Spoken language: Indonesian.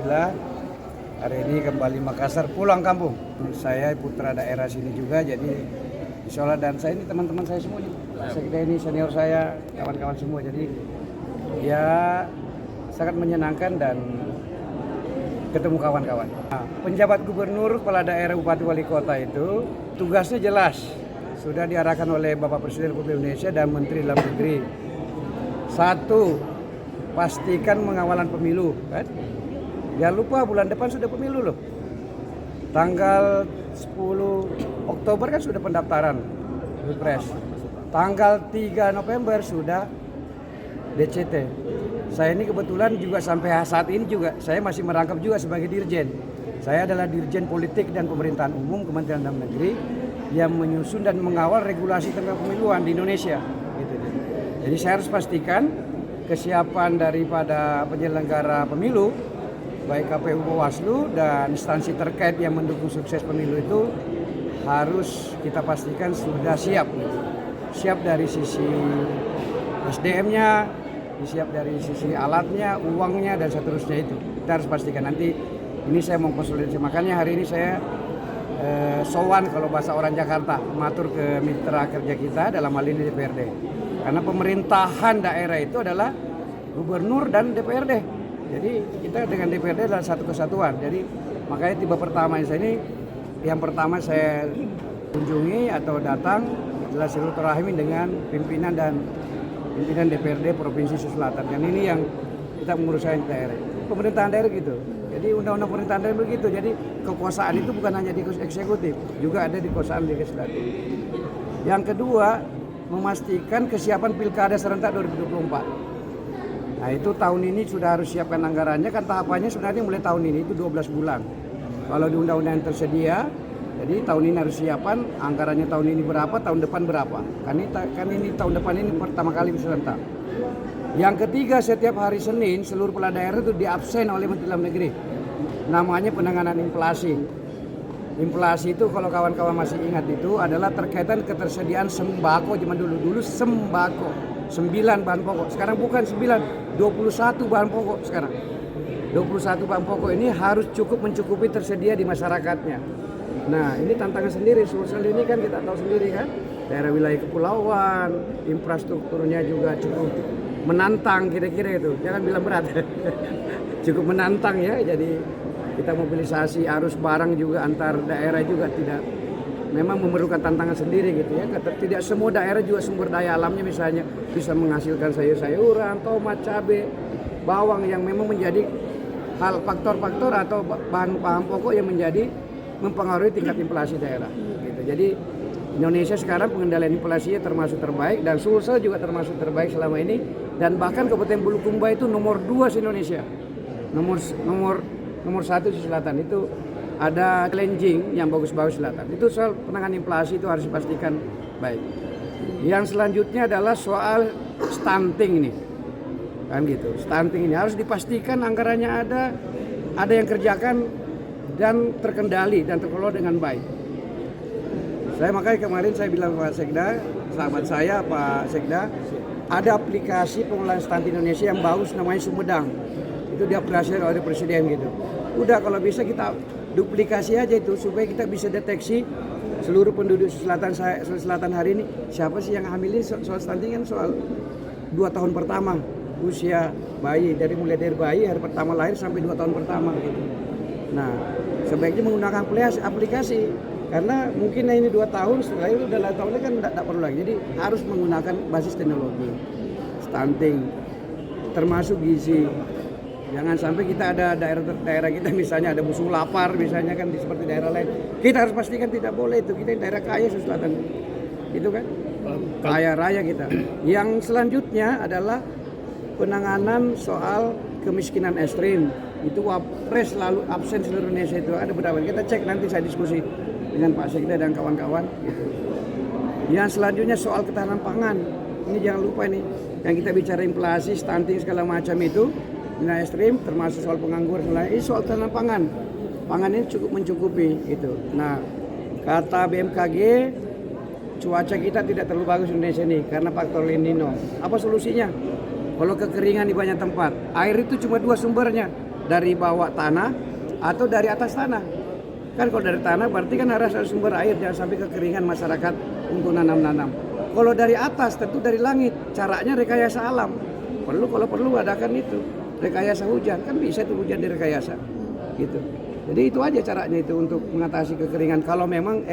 Alhamdulillah hari ini kembali Makassar pulang kampung. Saya putra daerah sini juga, jadi insya Allah, dan saya ini teman-teman saya semua nih. Sekda ini senior saya, kawan-kawan semua. Jadi ya sangat menyenangkan dan ketemu kawan-kawan. Nah, penjabat gubernur, kepala daerah, bupati, wali kota itu tugasnya jelas. Sudah diarahkan oleh Bapak Presiden Republik Indonesia dan Menteri Dalam Negeri. Satu, pastikan pengawalan pemilu, kan? Jangan lupa bulan depan sudah pemilu loh. Tanggal 10 Oktober kan sudah pendaftaran Pilpres. Tanggal 3 November sudah DCT. Saya ini kebetulan juga sampai saat ini juga saya masih merangkap juga sebagai dirjen. Saya adalah Dirjen Politik dan Pemerintahan Umum Kementerian Dalam Negeri yang menyusun dan mengawal regulasi tentang pemiluan di Indonesia. Gitu. Jadi saya harus pastikan kesiapan daripada penyelenggara pemilu, baik KPU, Bawaslu, dan instansi terkait yang mendukung sukses pemilu itu harus kita pastikan sudah siap. Siap dari sisi SDM-nya, siap dari sisi alatnya, uangnya, dan seterusnya itu. Kita harus pastikan. Nanti ini saya mau konsolidasi. Makanya hari ini saya sowan kalau bahasa orang Jakarta, matur ke mitra kerja kita dalam hal ini DPRD. Karena pemerintahan daerah itu adalah gubernur dan DPRD. Jadi kita dengan DPRD adalah satu kesatuan. Jadi makanya tiba pertama ini, yang pertama saya kunjungi atau datang adalah silaturahmi dengan pimpinan DPRD Provinsi Sulawesi Selatan. Dan ini yang kita mengurusin daerah. Pemerintahan daerah gitu. Jadi undang-undang pemerintahan daerah begitu. Jadi kekuasaan itu bukan hanya di eksekutif, juga ada di kekuasaan legislatif. Yang kedua, memastikan kesiapan Pilkada serentak 2024. Nah itu tahun ini sudah harus siapkan anggarannya, kan tahapannya sebenarnya mulai tahun ini itu 12 bulan. Kalau di undang-undang yang tersedia, jadi tahun ini harus siapkan anggarannya, tahun ini berapa, tahun depan berapa. Kan ini tahun depan ini pertama kali serentak. Yang ketiga, setiap hari Senin seluruh kepala daerah itu diabsen oleh Menteri Dalam Negeri. Namanya penanganan inflasi. Inflasi itu kalau kawan-kawan masih ingat itu adalah terkaitan ketersediaan sembako zaman dulu. Dulu sembako 9 bahan pokok. Sekarang bukan 9, 21 bahan pokok sekarang. 21 bahan pokok ini harus cukup mencukupi tersedia di masyarakatnya. Nah, ini tantangan sendiri. Sulsel ini kan kita tahu sendiri kan. Daerah wilayah kepulauan, infrastrukturnya juga cukup menantang kira-kira itu. Jangan bilang berat. Cukup menantang ya. Jadi kita mobilisasi arus barang juga antar daerah juga tidak, memang memerlukan tantangan sendiri gitu ya. Tidak semua daerah juga sumber daya alamnya misalnya bisa menghasilkan sayur-sayuran, tomat, cabai, bawang yang memang menjadi hal faktor-faktor atau bahan pokok yang menjadi mempengaruhi tingkat inflasi daerah. Gitu. Jadi Indonesia sekarang pengendalian inflasinya termasuk terbaik dan Sulsel juga termasuk terbaik selama ini, dan bahkan Kabupaten Bulukumba itu nomor 2 di Indonesia. Nomor 1 di selatan itu ada Kelenjing yang bagus-bagus selatan. Itu soal penanganan inflasi itu harus dipastikan baik. Yang selanjutnya adalah soal stunting ini. Kan gitu. Stunting ini harus dipastikan anggarannya ada yang kerjakan dan terkendali dan terkelola dengan baik. Makanya kemarin saya bilang Pak Sekda, sahabat saya Pak Sekda, ada aplikasi pengelolaan stunting Indonesia yang bagus namanya Sumedang. Itu diaplikasikan oleh Presiden gitu. Udah kalau bisa kita duplikasi aja itu supaya kita bisa deteksi seluruh penduduk Sulawesi Selatan hari ini siapa sih yang hamilin. Soal stunting kan soal 2 tahun pertama usia bayi, mulai dari bayi hari pertama lahir sampai 2 tahun pertama gitu. Nah sebaiknya menggunakan aplikasi karena mungkin ini 2 tahun setelah itu udah tahunnya kan tidak perlu lagi. Jadi harus menggunakan basis teknologi stunting termasuk gizi. Jangan sampai kita ada daerah kita misalnya ada musuh lapar misalnya kan seperti daerah lain. Kita harus pastikan tidak boleh itu. Kita daerah kaya Sulawesi Selatan. Itu kan kaya raya kita. Yang selanjutnya adalah penanganan soal kemiskinan ekstrim. Itu Wapres selalu absen seluruh Indonesia itu. Ada berapa? Kita cek nanti saya diskusi dengan Pak Sekda dan kawan-kawan gitu. Yang selanjutnya soal ketahanan pangan. Ini jangan lupa ini. Yang kita bicara inflasi, stunting segala macam itu. Nilai ekstrim termasuk soal pengangguran, ini soal ketahanan pangan. Pangan ini cukup mencukupi gitu. Nah, kata BMKG cuaca kita tidak terlalu bagus di Indonesia ini karena faktor El Nino. Apa solusinya? Kalau kekeringan di banyak tempat, air itu cuma 2 sumbernya. dari bawah tanah atau dari atas tanah. Kan kalau dari tanah berarti kan harus ada sumber air, jangan sampai kekeringan masyarakat untuk nanam-nanam. Kalau dari atas tentu dari langit, caranya rekayasa alam. Kalau perlu adakan itu, rekayasa hujan, kan bisa itu hujan direkayasa gitu. Jadi itu aja caranya itu untuk mengatasi kekeringan kalau memang